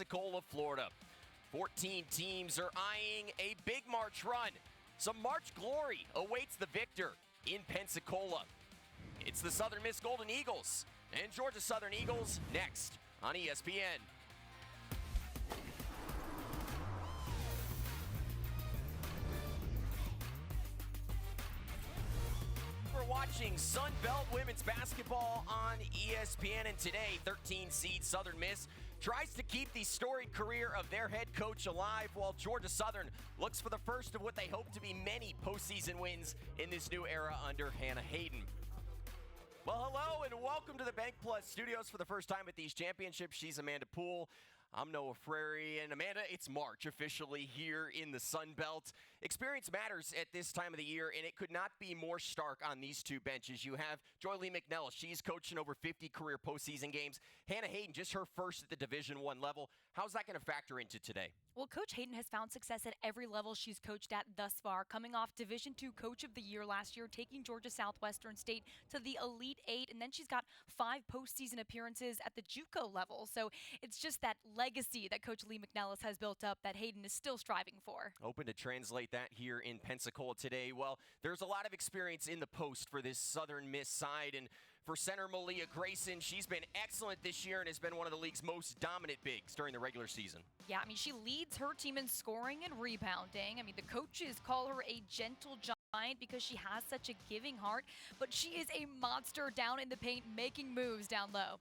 Pensacola, Florida. 14 teams are eyeing a big March run. Some March glory awaits the victor in Pensacola. It's the Southern Miss Golden Eagles and Georgia Southern Eagles next on ESPN. We're watching Sun Belt women's basketball on ESPN, and today 13 seed Southern Miss tries to keep the storied career of their head coach alive, while Georgia Southern looks for the first of what they hope to be many postseason wins in this new era under Hannah Hayden. Well, hello and welcome to the Bank Plus studios for the first time at these championships. She's Amanda Poole. I'm Noah Frary, and Amanda, it's March officially here in the Sun Belt. Experience matters at this time of the year, and it could not be more stark on these two benches. You have Joy Lee McNellis. She's coaching over 50 career postseason games. Hannah Hayden, just her first at the Division I level. How's that going to factor into today? Well, Coach Hayden has found success at every level she's coached at thus far, coming off Division II Coach of the Year last year, taking Georgia Southwestern State to the Elite Eight, and then she's got 5 postseason appearances at the JUCO level. So it's just that legacy that Coach Lee McNellis has built up that Hayden is still striving for. Hoping to translate that here in Pensacola today. Well, there's a lot of experience in the post for this Southern Miss side, and for center Malia Grayson, she's been excellent this year and has been one of the league's most dominant bigs during the regular season. Yeah, I mean, she leads her team in scoring and rebounding. I mean, the coaches call her a gentle giant because she has such a giving heart, but she is a monster down in the paint, making moves down low.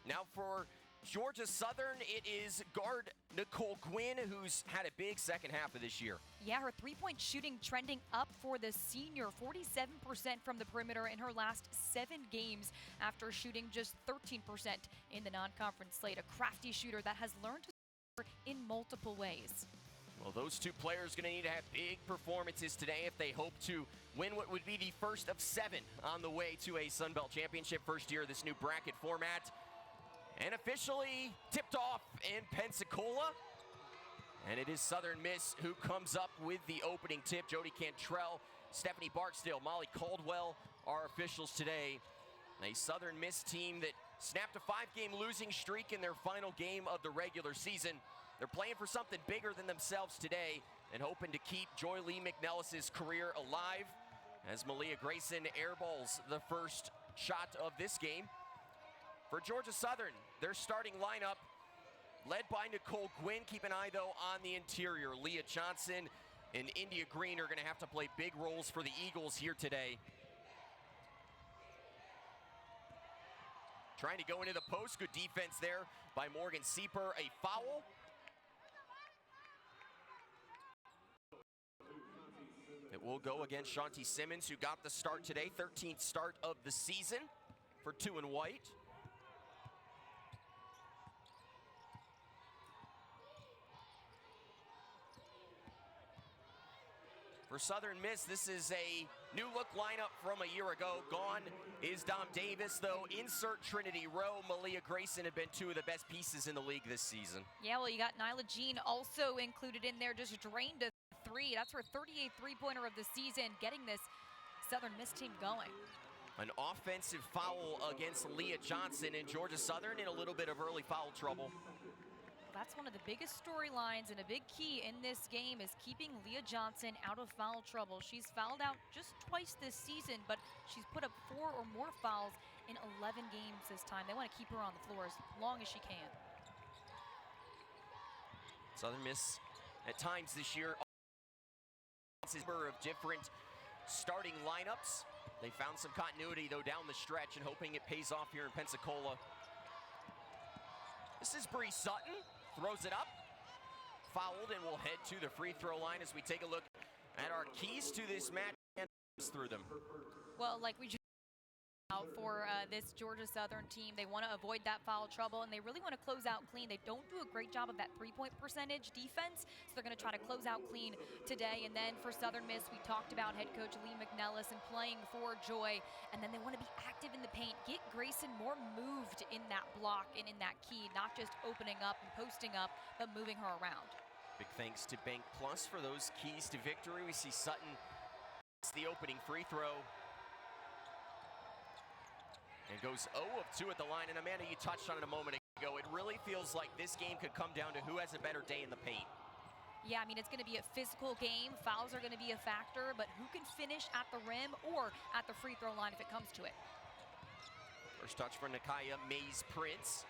Now for Georgia Southern, it is guard Nicole Gwynn, who's had a big second half of this year. Yeah, her three-point shooting trending up for the senior, 47% from the perimeter in her last 7 games after shooting just 13% in the non-conference slate. A crafty shooter that has learned to score in multiple ways. Well, those two players going to need to have big performances today if they hope to win what would be the first of 7 on the way to a Sun Belt championship, first year of this new bracket format. And officially tipped off in Pensacola. And it is Southern Miss who comes up with the opening tip. Jody Cantrell, Stephanie Barksdale, Molly Caldwell are officials today. A Southern Miss team that snapped a 5-game losing streak in their final game of the regular season. They're playing for something bigger than themselves today and hoping to keep Joy Lee McNellis' career alive as Malia Grayson airballs the first shot of this game. For Georgia Southern, their starting lineup led by Nicole Gwynn. Keep an eye, though, on the interior. Leah Johnson and India Green are going to have to play big roles for the Eagles here today. Trying to go into the post. Good defense there by Morgan Sieper. A foul. It will go against Shanti Simmons, who got the start today. 13th start of the season for 2 and white. For Southern Miss, this is a new look lineup from a year ago. Gone is Dom Davis, though. Insert Trinity Rowe. Malia Grayson have been 2 of the best pieces in the league this season. Yeah, well, you got Nyla Jean also included in there, just drained a 3. That's her 38th three-pointer of the season, getting this Southern Miss team going. An offensive foul against Leah Johnson, and Georgia Southern in a little bit of early foul trouble. That's one of the biggest storylines, and a big key in this game is keeping Leah Johnson out of foul trouble. She's fouled out just twice this season, but she's put up 4 or more fouls in 11 games this time. They want to keep her on the floor as long as she can. Southern Miss at times this year of different starting lineups. They found some continuity, though, down the stretch, and hoping it pays off here in Pensacola. This is Bree Sutton. Throws it up, fouled, and we'll head to the free throw line as we take a look at our keys to this match and through them. Well, like we just out for this Georgia Southern team, they want to avoid that foul trouble, and they really want to close out clean. They don't do a great job of that three-point percentage defense, so they're going to try to close out clean today. And then for Southern Miss, we talked about head coach Lee McNellis and playing for Joy, and then they want to be active in the paint, get Grayson more moved in that block and in that key, not just opening up and posting up, but moving her around. Big thanks to Bank Plus for those keys to victory. We see Sutton, it's the opening free throw. And goes 0 of 2 at the line. And Amanda, you touched on it a moment ago, it really feels like this game could come down to who has a better day in the paint. Yeah, I mean, it's going to be a physical game. Fouls are going to be a factor, but who can finish at the rim or at the free throw line if it comes to it? First touch for Nakaya Mays-Prince.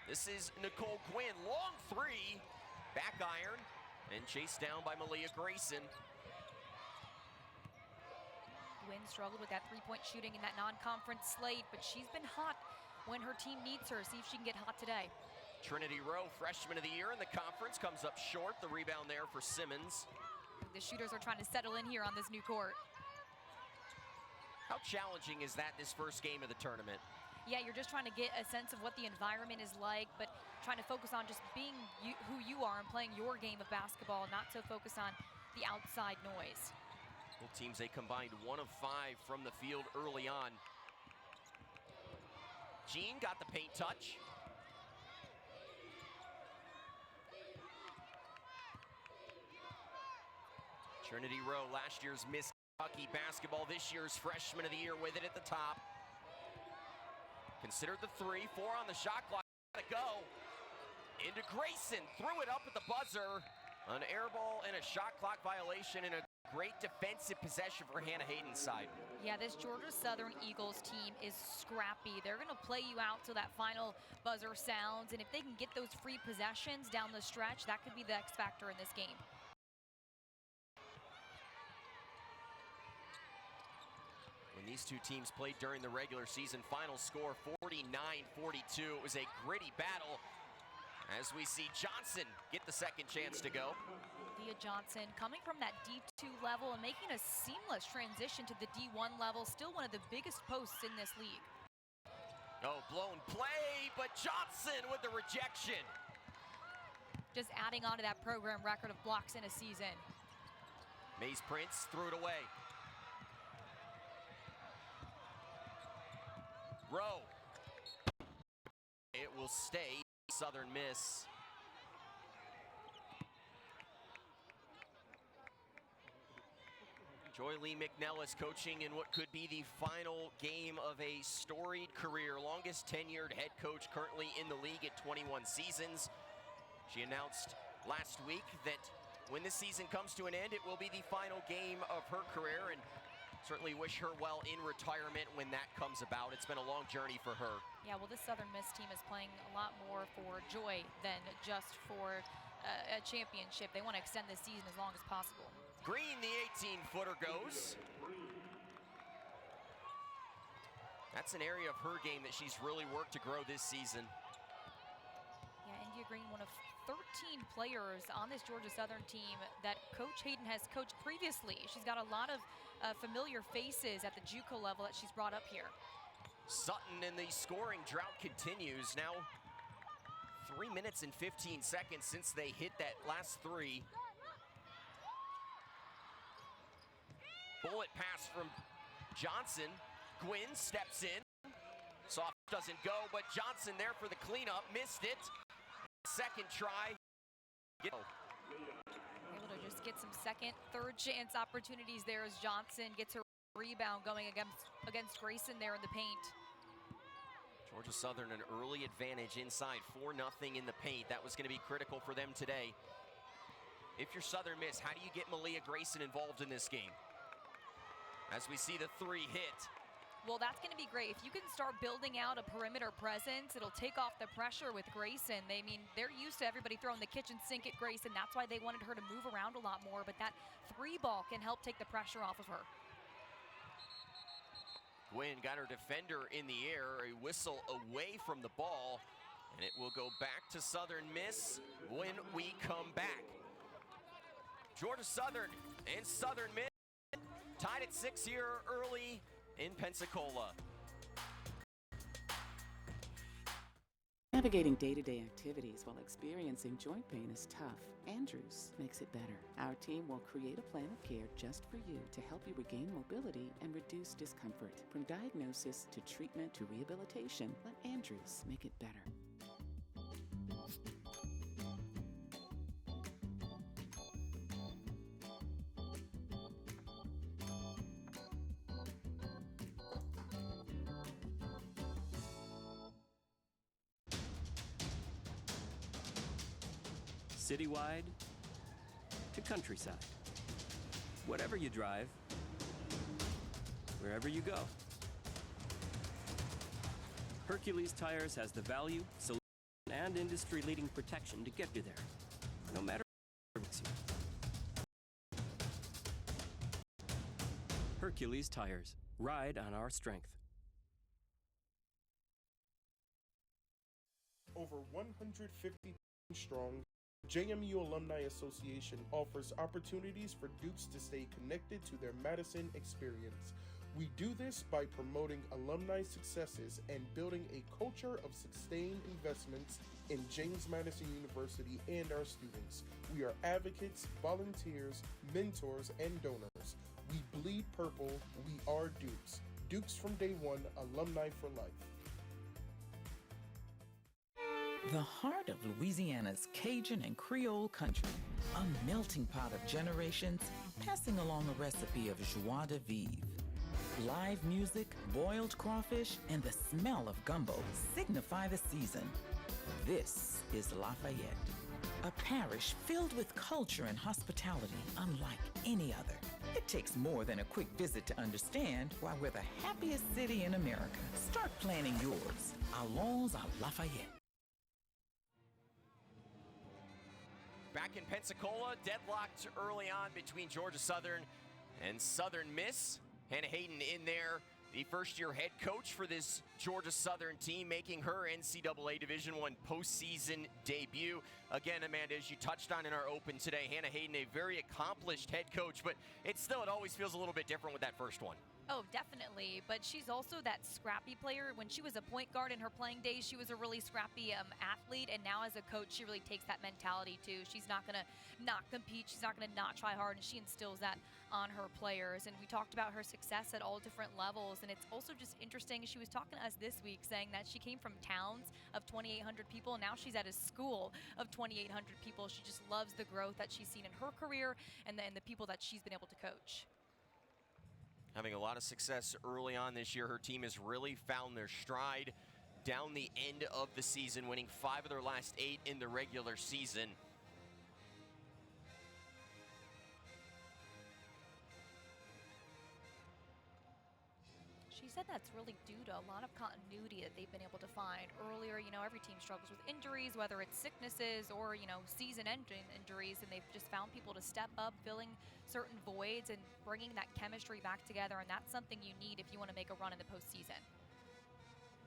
This is Nicole Gwynn, long three, back iron, and chased down by Malia Grayson. Gwynn struggled with that three-point shooting in that non-conference slate, but she's been hot when her team needs her. See if she can get hot today. Trinity Rowe, freshman of the year in the conference, comes up short. The rebound there for Simmons. The shooters are trying to settle in here on this new court. How challenging is that this first game of the tournament? Yeah, you're just trying to get a sense of what the environment is like, but trying to focus on just being who you are and playing your game of basketball, not so focused on the outside noise. Both teams, they combined 1 of 5 from the field early on. Jean got the paint touch. Trinity Rowe, last year's Miss Kentucky basketball, this year's freshman of the year with it at the top. Considered the 3, 4 on the shot clock, gotta go. Into Grayson, threw it up at the buzzer. An air ball and a shot clock violation and a great defensive possession for Hannah Hayden's side. Yeah, this Georgia Southern Eagles team is scrappy. They're gonna play you out till that final buzzer sounds, and if they can get those free possessions down the stretch, that could be the X factor in this game. When these two teams played during the regular season, final score 49-42. It was a gritty battle as we see Johnson get the second chance to go. Thea Johnson coming from that D2 level and making a seamless transition to the D1 level. Still one of the biggest posts in this league. Oh, blown play, but Johnson with the rejection. Just adding on to that program record of blocks in a season. Mays-Prince threw it away. Rowe. It will stay Southern Miss. Joy Lee McNellis coaching in what could be the final game of a storied career. Longest tenured head coach currently in the league at 21 seasons. She announced last week that when this season comes to an end, it will be the final game of her career, and certainly wish her well in retirement when that comes about. It's been a long journey for her. Yeah, well, this Southern Miss team is playing a lot more for joy than just for a championship. They want to extend this season as long as possible. Green, the 18-footer goes. That's an area of her game that she's really worked to grow this season. Yeah, India Green, one of 13 players on this Georgia Southern team that Coach Hayden has coached previously. She's got a lot of familiar faces at the JUCO level that she's brought up here. Sutton, and the scoring drought continues. Now 3 minutes and 15 seconds since they hit that last 3. Bullet pass from Johnson. Gwynn steps in. Soft doesn't go, but Johnson there for the cleanup. Missed it. Second try. Able to just get some second, third chance opportunities there as Johnson gets her rebound going against Grayson there in the paint. Georgia Southern an early advantage inside, 4-0 in the paint. That was going to be critical for them today. If you're Southern Miss, how do you get Malia Grayson involved in this game? As we see the 3 hit. Well, that's going to be great. If you can start building out a perimeter presence, it'll take off the pressure with Grayson. They're used to everybody throwing the kitchen sink at Grayson. That's why they wanted her to move around a lot more, but that 3 ball can help take the pressure off of her. Gwynn got her defender in the air, a whistle away from the ball, and it will go back to Southern Miss when we come back. Georgia Southern and Southern Miss tied at 6 here early in Pensacola. Navigating day-to-day activities while experiencing joint pain is tough. Andrews makes it better. Our team will create a plan of care just for you to help you regain mobility and reduce discomfort. From diagnosis to treatment to rehabilitation, let Andrews make it better. citywide to countryside. Whatever you drive, wherever you go. Hercules Tires has the value, solution, and industry-leading protection to get you there, no matter what makes you. Hercules Tires. Ride on our strength. Over 150 strong, JMU Alumni Association offers opportunities for Dukes to stay connected to their Madison experience. We do this by promoting alumni successes and building a culture of sustained investments in James Madison University and our students. We are advocates, volunteers, mentors, and donors. We bleed purple. We are Dukes. Dukes from day one, alumni for life. The heart of Louisiana's Cajun and Creole country, a melting pot of generations passing along a recipe of joie de vivre. Live music, boiled crawfish, and the smell of gumbo signify the season. This is Lafayette, a parish filled with culture and hospitality unlike any other. It takes more than a quick visit to understand why we're the happiest city in America. Start planning yours. Allons à Lafayette. Back in Pensacola, deadlocked early on between Georgia Southern and Southern Miss. Hannah Hayden in there, the first-year head coach for this Georgia Southern team, making her NCAA Division I postseason debut. Again, Amanda, as you touched on in our open today, Hannah Hayden, a very accomplished head coach, but it always feels a little bit different with that first one. Oh, definitely. But she's also that scrappy player. When she was a point guard in her playing days, she was a really scrappy athlete. And now as a coach, she really takes that mentality too. She's not going to not compete. She's not going to not try hard. And she instills that on her players. And we talked about her success at all different levels. And it's also just interesting. She was talking to us this week saying that she came from towns of 2,800 people. And now she's at a school of 2,800 people. She just loves the growth that she's seen in her career and the people that she's been able to coach. Having a lot of success early on this year, her team has really found their stride down the end of the season, winning 5 of their last 8 in the regular season. She said that's really due to a lot of continuity that they've been able to find. Earlier, every team struggles with injuries, whether it's sicknesses or, season-ending injuries, and they've just found people to step up, filling certain voids and bringing that chemistry back together, and that's something you need if you want to make a run in the postseason.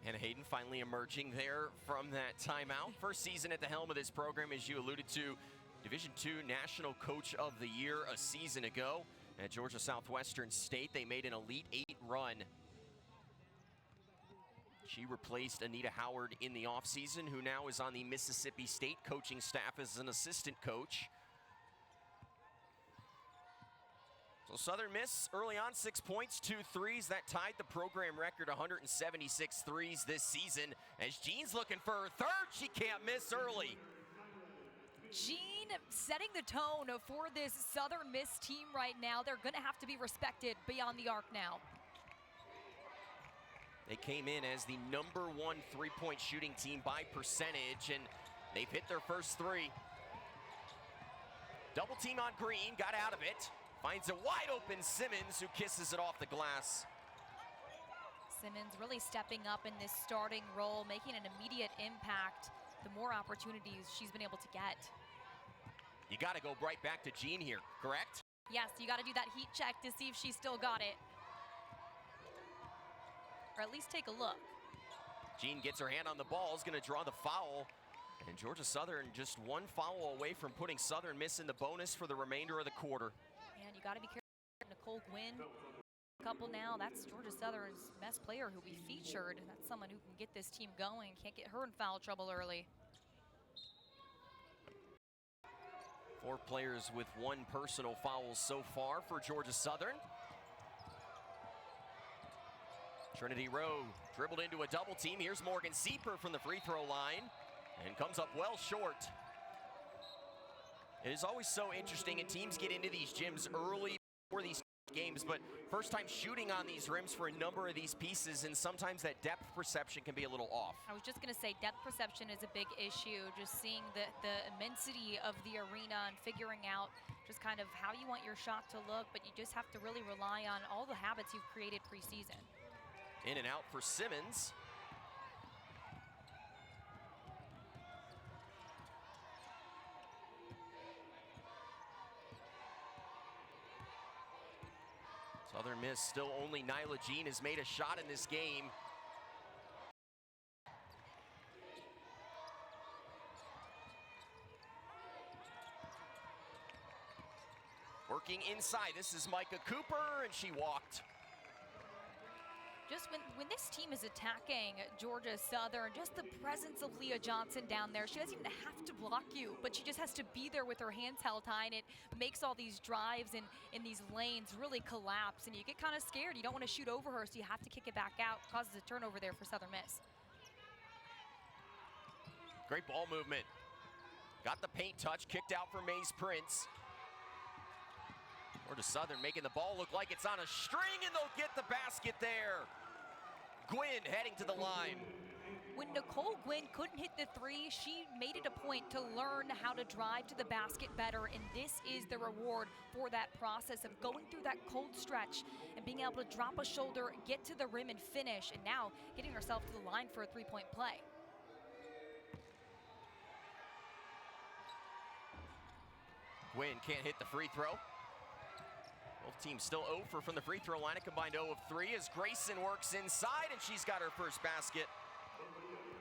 Hannah Hayden finally emerging there from that timeout. First season at the helm of this program, as you alluded to, Division II National Coach of the Year a season ago. At Georgia Southwestern State, they made an Elite 8 run. She replaced Anita Howard in the offseason, who now is on the Mississippi State coaching staff as an assistant coach. So Southern Miss early on, 6 points, 2 threes. That tied the program record, 176 threes this season. As Jean's looking for her third, she can't miss early. Jean setting the tone for this Southern Miss team right now. They're going to have to be respected beyond the arc now. They came in as the #1 3-point shooting team by percentage, and they've hit their first 3. Double team on Green, got out of it. Finds a wide open Simmons, who kisses it off the glass. Simmons really stepping up in this starting role, making an immediate impact. The more opportunities she's been able to get. You got to go right back to Jean here, correct? Yes, you got to do that heat check to see if she's still got it. Or at least take a look. Jean gets her hand on the ball, is going to draw the foul. And Georgia Southern just 1 foul away from putting Southern Miss in the bonus for the remainder of the quarter. And you got to be careful. Nicole Gwynn, couple now. That's Georgia Southern's best player who we featured. That's someone who can get this team going. Can't get her in foul trouble early. 4 players with 1 personal foul so far for Georgia Southern. Trinity Rowe dribbled into a double team. Here's Morgan Sieper from the free throw line and comes up well short. It is always so interesting, and teams get into these gyms early before these games, but first time shooting on these rims for a number of these pieces, and sometimes that depth perception can be a little off. I was just going to say depth perception is a big issue, just seeing the immensity of the arena and figuring out just kind of how you want your shot to look, but you just have to really rely on all the habits you've created preseason. In and out for Simmons. Southern Miss still only Nyla Jean has made a shot in this game. Working inside, this is Micah Cooper, and she walked. Just when this team is attacking Georgia Southern, just the presence of Leah Johnson down there, she doesn't even have to block you, but she just has to be there with her hands held high, and it makes all these drives in these lanes really collapse, and you get kind of scared. You don't want to shoot over her, so you have to kick it back out. Causes a turnover there for Southern Miss. Great ball movement. Got the paint touch, kicked out for Maze Prince. Georgia Southern making the ball look like it's on a string, and they'll get the basket there. Gwynn heading to the line. When Nicole Gwynn couldn't hit the three, she made it a point to learn how to drive to the basket better, and this is the reward for that process of going through that cold stretch and being able to drop a shoulder, get to the rim, and finish, and now getting herself to the line for a three-point play. Gwynn can't hit the free throw. Both teams still 0 from the free throw line. A combined 0 of 3 as Grayson works inside, and she's got her first basket.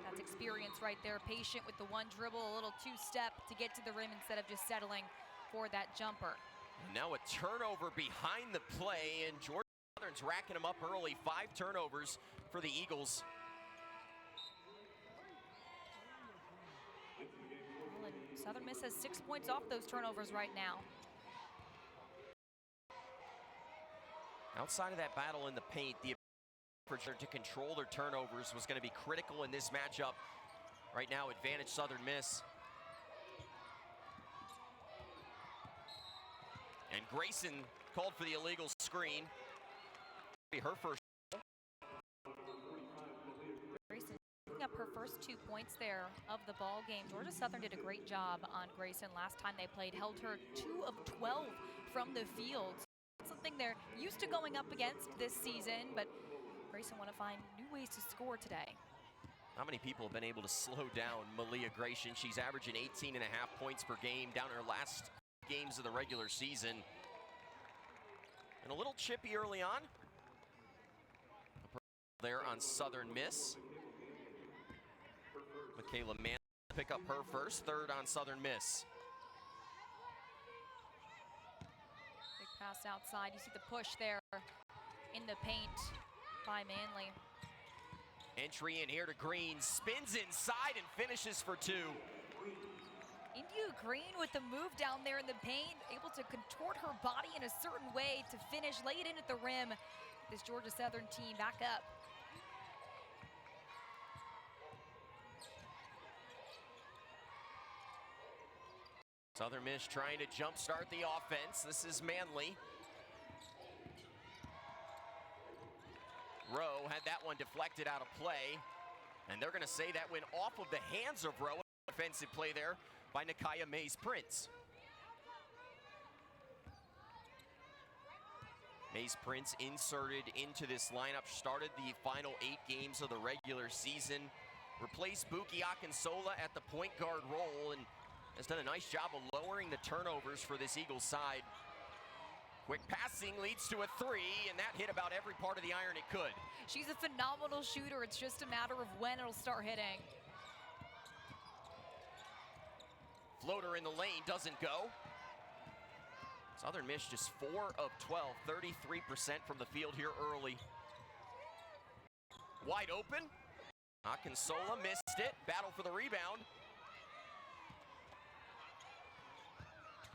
That's experience right there. Patient with the one dribble, a little two-step to get to the rim instead of just settling for that jumper. And now a turnover behind the play, and Georgia Southern's racking them up early. 5 turnovers for the Eagles. Well, and Southern Miss has 6 points off those turnovers right now. Outside of that battle in the paint, the effort to control their turnovers was going to be critical in this matchup. Right now, advantage Southern Miss. And Grayson called for the illegal screen. Her first. Grayson picking up her first 2 points there of the ball game. Georgia Southern did a great job on Grayson last time they played, held her 2 of 12 from the field. Something they're used to going up against this season, but Grayson want to find new ways to score today. Not many people have been able to slow down Malia Grayson. She's averaging 18.5 points per game down her last games of the regular season. And a little chippy early on. There on Southern Miss. Michaela Mann pick up her first, 3rd on Southern Miss. Pass outside, you see the push there in the paint by Manley. Entry in here to Green, spins inside and finishes for 2. India Green with the move down there in the paint, able to contort her body in a certain way to finish, lay it in at the rim. This Georgia Southern team back up. Southern Miss trying to jumpstart the offense. This is Manley. Rowe had that one deflected out of play. And they're going to say that went off of the hands of Rowe. Offensive play there by Nakaya Mays Prince. Mays Prince inserted into this lineup, started the final 8 games of the regular season. Replaced Buki Akinsola at the point guard role, and has done a nice job of lowering the turnovers for this Eagles side. Quick passing leads to a 3, and that hit about every part of the iron it could. She's a phenomenal shooter. It's just a matter of when it'll start hitting. Floater in the lane doesn't go. Southern Miss just 4 of 12, 33% from the field here early. Wide open. Akinsola missed it. Battle for the rebound.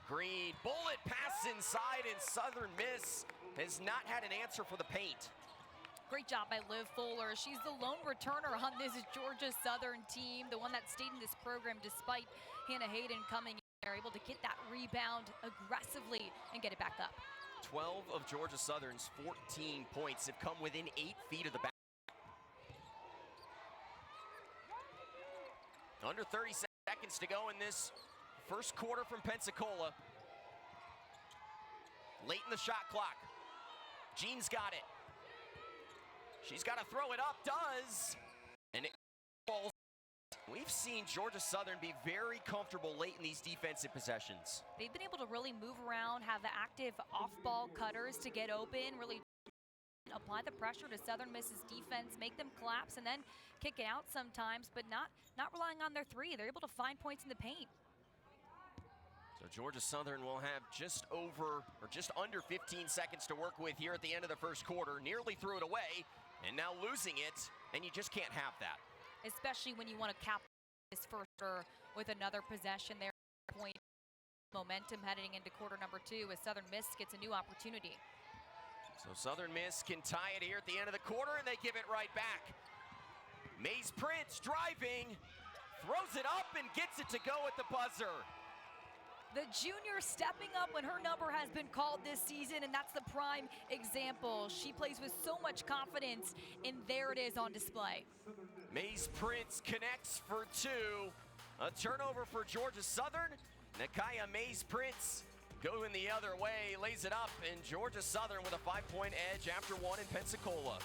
Green, bullet pass inside, and Southern Miss has not had an answer for the paint. Great job by Liv Fuller. She's the lone returner on this Georgia Southern team, the one that stayed in this program despite Hannah Hayden coming in there, able to get that rebound aggressively and get it back up. 12 of Georgia Southern's 14 points have come within 8 feet of the back. Under 30 seconds to go in this first quarter from Pensacola. Late in the shot clock. Jean's got it. She's got to throw it up, does. And it falls. We've seen Georgia Southern be very comfortable late in these defensive possessions. They've been able to really move around, have the active off-ball cutters to get open, really apply the pressure to Southern Miss's defense, make them collapse, and then kick it out sometimes, but not relying on their three. They're able to find points in the paint. So Georgia Southern will have just under 15 seconds to work with here at the end of the first quarter. Nearly threw it away, and now losing it, and you just can't have that. Especially when you want to cap this first with another possession there. Point momentum heading into quarter number 2 as Southern Miss gets a new opportunity. So Southern Miss can tie it here at the end of the quarter, and they give it right back. Maze Prince driving, throws it up and gets it to go at the buzzer. The junior stepping up when her number has been called this season, and that's the prime example. She plays with so much confidence, and there it is on display. Maze Prince connects for 2. A turnover for Georgia Southern. Nakaya Maze Prince going the other way, lays it up, and Georgia Southern with a 5-point edge after 1 in Pensacola.